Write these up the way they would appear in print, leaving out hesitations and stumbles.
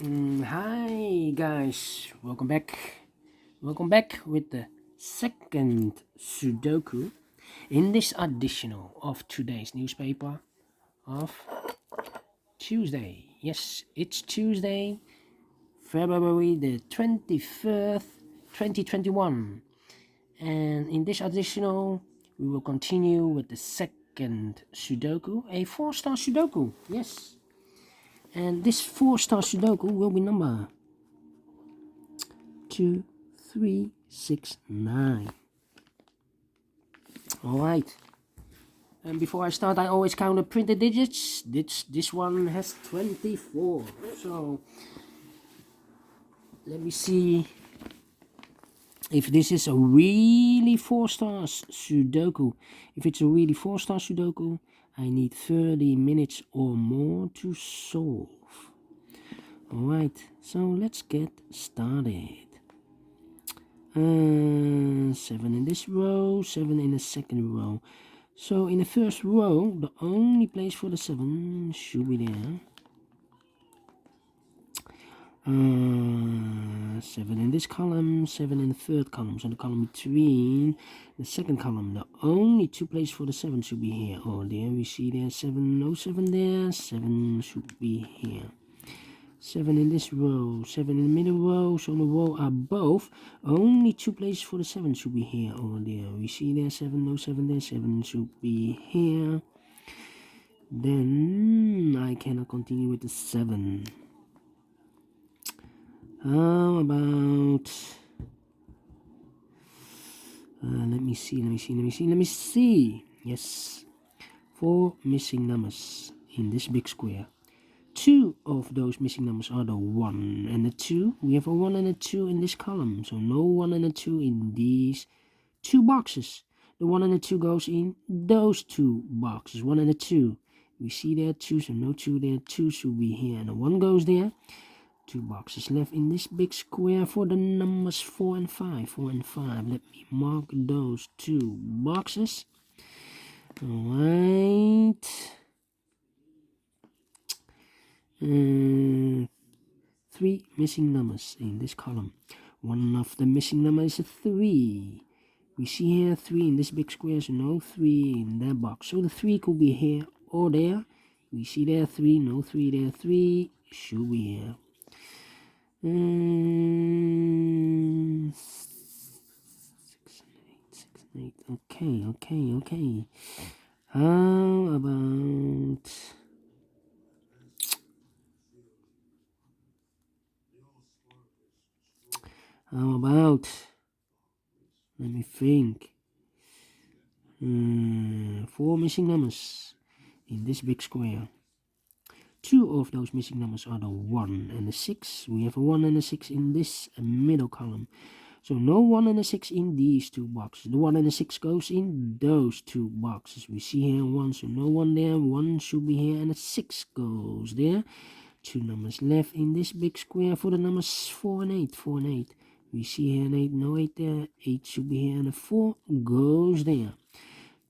Hi guys, welcome back. Welcome back with the second Sudoku in this additional of today's newspaper of Tuesday. Yes, it's Tuesday, February the 23rd, 2021. And in this additional, we will continue with the second Sudoku, a 4-star Sudoku. Yes. And this 4-star Sudoku will be number 2369. All right. And before I start, I always count the printed digits. This one has 24. So let me see if this is a really 4-star Sudoku. If it's a really 4-star Sudoku, I need 30 minutes or more to solve. All right. So let's get started. 7 in this row, 7 in the second row. So in the first row, the only place for the 7 should be there. 7 in this column, 7 in the third column. So the column between the second column, the only 2 places for the 7 should be here. Oh, there we see there 7, no 7 there, 7 should be here. 7 in this row, 7 in the middle row, so the row above, only 2 places for the 7 should be here or there. We see there 7, no 7 there, 7 should be here. Then I cannot continue with the 7. How about, let me see. Yes, 4 missing numbers in this big square. 2 of those missing numbers are the 1 and the 2. We have a 1 and a 2 in this column, so no 1 and a 2 in these 2 boxes. The 1 and the 2 goes in those 2 boxes, 1 and a 2. We see there 2, so no 2 there, 2 should be here, and the 1 goes there. 2 boxes left in this big square for the numbers 4 and 5. 4 and 5. Let me mark those 2 boxes. Alright. 3 missing numbers in this column. One of the missing numbers is a 3. We see here 3 in this big square, so no 3 in that box. So the 3 could be here or there. We see there 3, no 3 there, 3 should be here. 6 and 8. Okay. How about let me think. 4 missing numbers in this big square. 2 of those missing numbers are the 1 and the 6. We have a 1 and a 6 in this middle column. So no 1 and a 6 in these 2 boxes. The 1 and the 6 goes in those 2 boxes. We see here 1, so no 1 there. 1 should be here and a 6 goes there. 2 numbers left in this big square for the numbers 4 and 8. 4 and 8. We see here an 8, no 8 there. 8 should be here and a 4 goes there.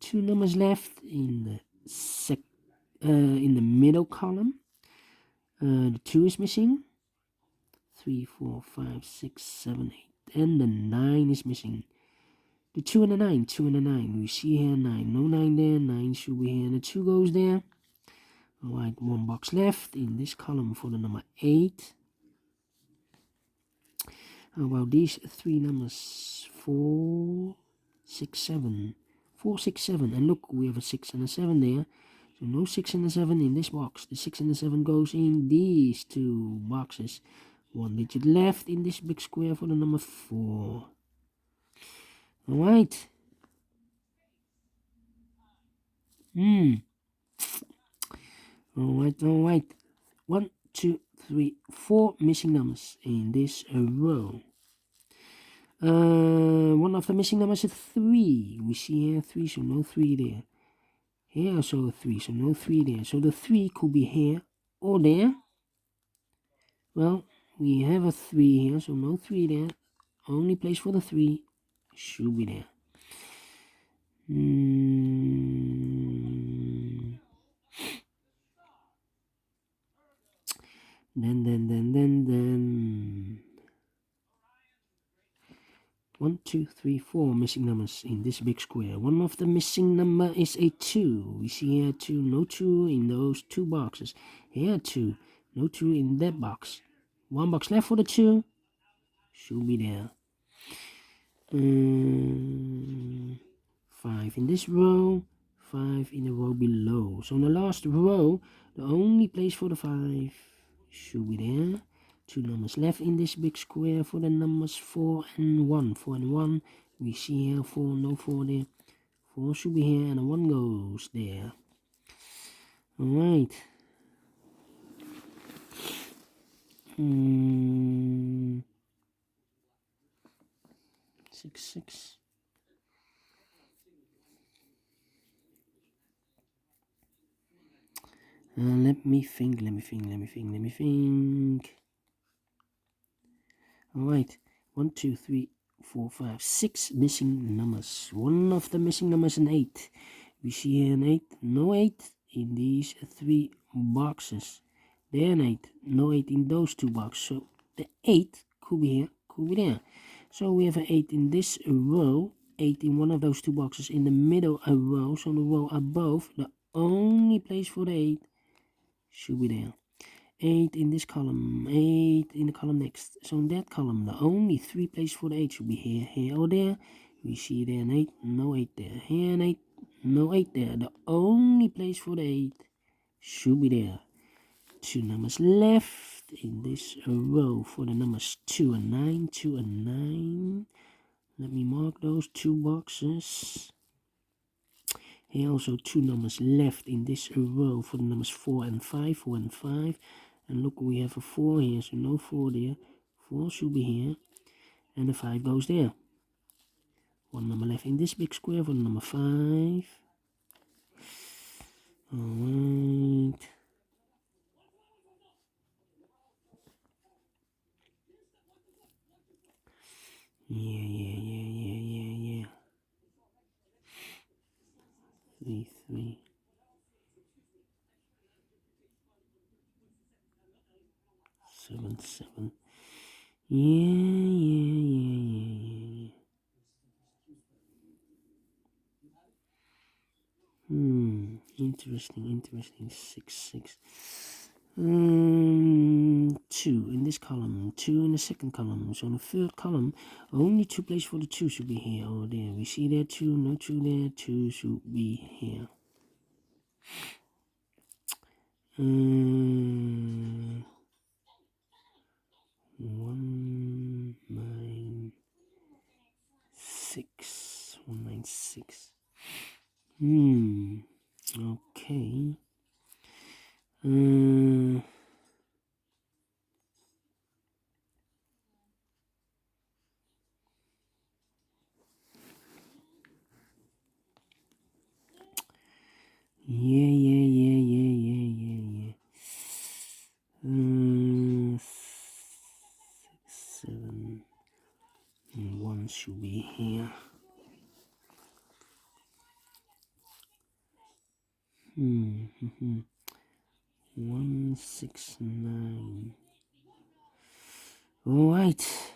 2 numbers left in the middle column. The 2 is missing. 3, 4, 5, 6, 7, 8. And the 9 is missing. The 2 and the 9. 2 and the 9. We see here 9. No 9 there. 9 should be here. And the 2 goes there. Alright, 1 box left in this column for the number 8. How about these 3 numbers? 4, 6, 7. 4, 6, 7. And look, we have a 6 and a 7 there. So no 6 and a 7 in this box. The 6 and the 7 goes in these 2 boxes. 1 digit left in this big square for the number 4. Alright. Alright. 1, 2, 3, 4 missing numbers in this row. One of the missing numbers is 3. We see here 3, so no 3 there. Here also 3, so no 3 there. So the 3 could be here or there. Well, we have a 3 here, so no 3 there. Only place for the 3 should be there. Then 1, 2, 3, 4 missing numbers in this big square. One of the missing number is a 2. We see here 2, no 2 in those 2 boxes. Here 2, no 2 in that box. 1 box left for the 2. Should be there. 5 in this row, 5 in the row below. So in the last row, the only place for the 5 should be there. 2 numbers left in this big square for the numbers 4 and 1. 4 and 1, we see here 4, no 4 there. 4 should be here and the 1 goes there. Alright. 6, 6. Let me think. Alright, 1, 2, 3, 4, 5, 6 missing numbers. One of the missing numbers is an 8. We see here an 8, no 8 in these 3 boxes. There an 8, no 8 in those 2 boxes. So the 8 could be here, could be there. So we have an 8 in this row, 8 in one of those 2 boxes. In the middle a row, so the row above, the only place for the 8 should be there. 8 in this column, 8 in the column next. So in that column, the only 3 places for the 8 should be here, here or there. We see there an 8, no 8 there. Here an 8, no 8 there. The only place for the 8 should be there. 2 numbers left in this row for the numbers 2 and 9, 2 and 9. Let me mark those 2 boxes. Here also 2 numbers left in this row for the numbers 4 and 5, 4 and 5. And look, we have a 4 here, so no 4 there. 4 should be here. And the 5 goes there. 1 number left in this big square for the number 5. Alright. Yeah. 3, 3. 7, 7. Yeah. Interesting. 6, 6. 2 in this column, 2 in the second column. So in the third column, only 2 places for the 2 should be here or there. We see there 2, no 2 there, 2 should be here. 1, 9, 6. 1, 9, 6. Okay. Yeah. 6, 7, and 1 should be here. 1, 6, 9. Alright.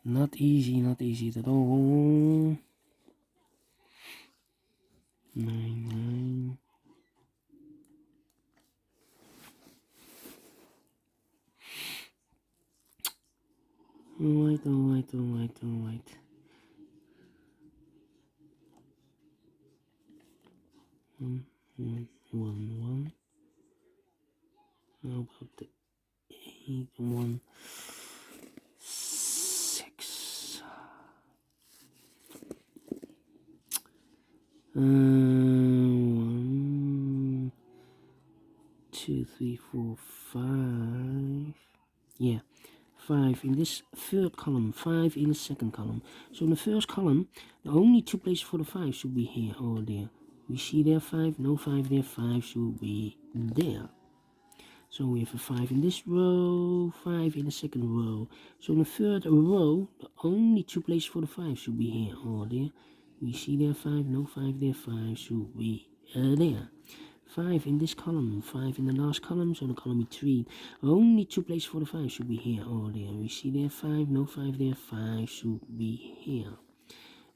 Not easy at all. 9. Alright. 1. How about the 8, 1, 6. 1, 2, 3, 4, 5. Yeah, 5 in this third column, 5 in the second column. So in the first column, the only 2 places for the 5 should be here or there. We see there 5, no 5 there, 5 should be there. So we have a 5 in this row, 5 in the second row. So in the third row, the only 2 places for the 5 should be here or there. We see there 5, no 5 there, 5 should be there. 5 in this column, 5 in the last column, so the column between. Only 2 places for the 5 should be here or there. We see there 5, no 5 there, 5 should be here.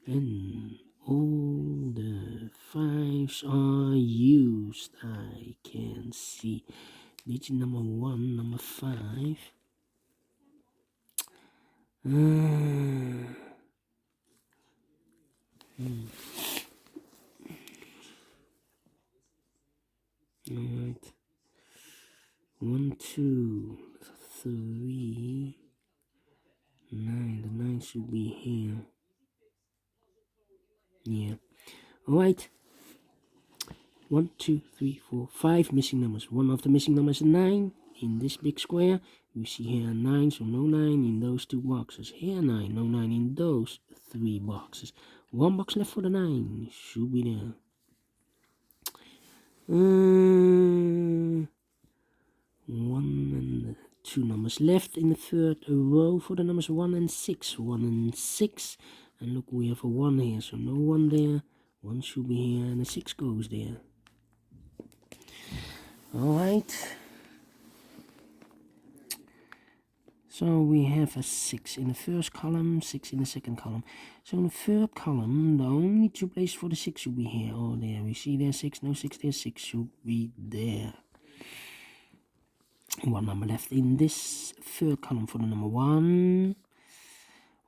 And all the 5s are used. I can see digit number 1, number 5. Alright. 1, 2, 3, 9. The 9 should be here. Yeah. Alright. 1, 2, 3, 4, 5 missing numbers. One of the missing numbers is 9 in this big square. You see here 9, so no 9 in those 2 boxes. Here 9, no 9 in those 3 boxes. 1 box left for the 9. Should be there. 1 and 2 numbers left in the third row for the numbers 1 and 6. 1 and 6. And look, we have a 1 here, so no 1 there. 1 should be here, and a 6 goes there. Alright. So we have a 6 in the first column, 6 in the second column. So in the third column, the only 2 places for the 6 should be here or there. We see there 6, no 6 there, 6 should be there. 1 number left in this third column for the number 1.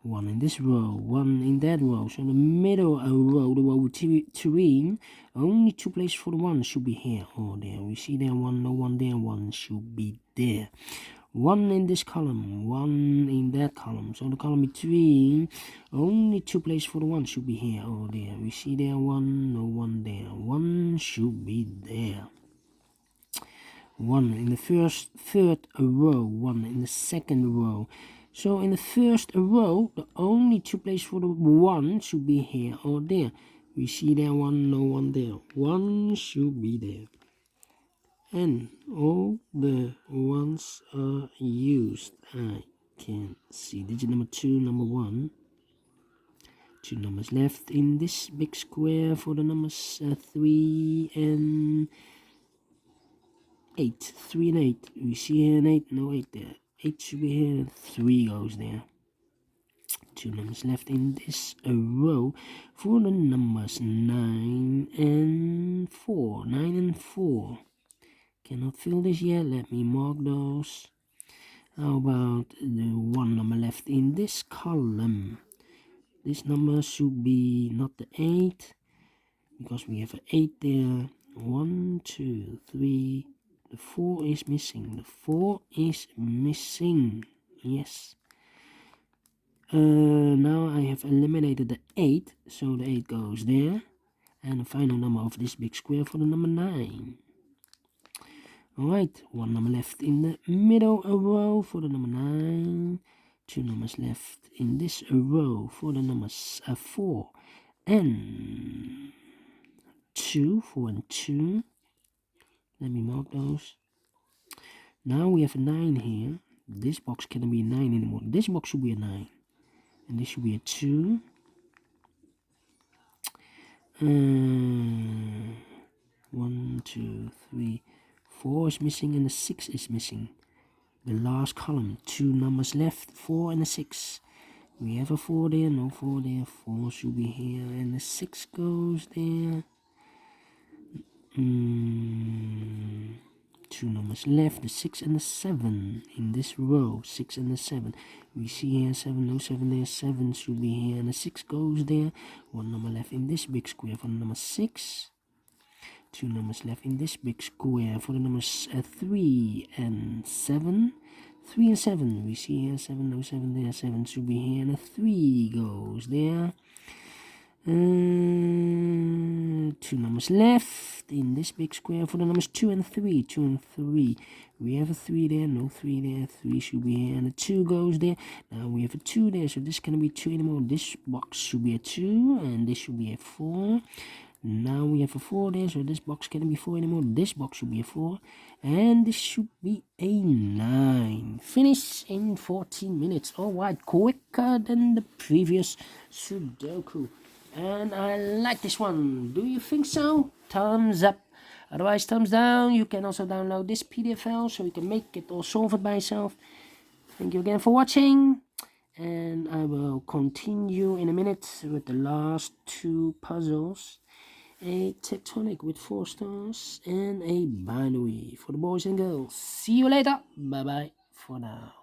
1 in this row, 1 in that row. So in the middle row, the row between, only 2 places for the 1 should be here or there. We see there 1, no 1 there, 1 should be there. 1 in this column, 1 in that column. So the column between, only 2 places for the 1 should be here or there. We see there 1, no 1 there. 1 should be there. 1 in the third row, 1 in the second row. So in the first row, the only 2 places for the 1 should be here or there. We see there 1, no 1 there. 1 should be there. And all the 1s are used. I can see digit number 2, number 1. 2 numbers left in this big square for the numbers 3 and 8. 3 and 8. We see here an 8, no 8 there. 8 should be here, 3 goes there. 2 numbers left in this row for the numbers 9 and 4. 9 and 4. Cannot fill this yet, let me mark those. How about the 1 number left in this column? This number should be not the 8, because we have an 8 there. 1, 2, 3. The 4 is missing. The 4 is missing. Yes. Now I have eliminated the 8, so the 8 goes there. And the final number of this big square for the number 9. Alright, 1 number left in the middle row for the number 9. 2 numbers left in this row for the numbers 4 and 2. 4 and 2. Let me mark those. Now we have a 9 here. This box cannot be a 9 anymore. This box should be a 9. And this should be a 2. 1, 2, 3, 4 is missing and the 6 is missing. The last column, 2 numbers left, 4 and a 6. We have a 4 there, no 4 there. 4 should be here and the 6 goes there. 2 numbers left, the 6 and the 7 in this row. 6 and the 7. We see here 7, no 7 there. 7 should be here and the 6 goes there. 1 number left in this big square for the number 6. 2 numbers left in this big square for the numbers 3 and 7. 3 and 7. We see here 7, no 7 there. 7 should be here and a 3 goes there. 2 numbers left in this big square for the numbers 2 and 3. 2 and 3. We have a 3 there, no 3 there. 3 should be here and a 2 goes there. Now we have a 2 there, so this cannot be 2 anymore. This box should be a 2 and this should be a 4. Now we have a 4 there, so this box cannot be 4 anymore. This box should be a 4. And this should be a 9. Finish in 14 minutes. Alright, quicker than the previous Sudoku. And I like this one. Do you think so? Thumbs up. Otherwise, thumbs down. You can also download this PDF file so you can make it or solve it by yourself. Thank you again for watching, and I will continue in a minute with the last 2 puzzles. A tectonic with 4 stars and a binary for the boys and girls. See you later. Bye bye for now.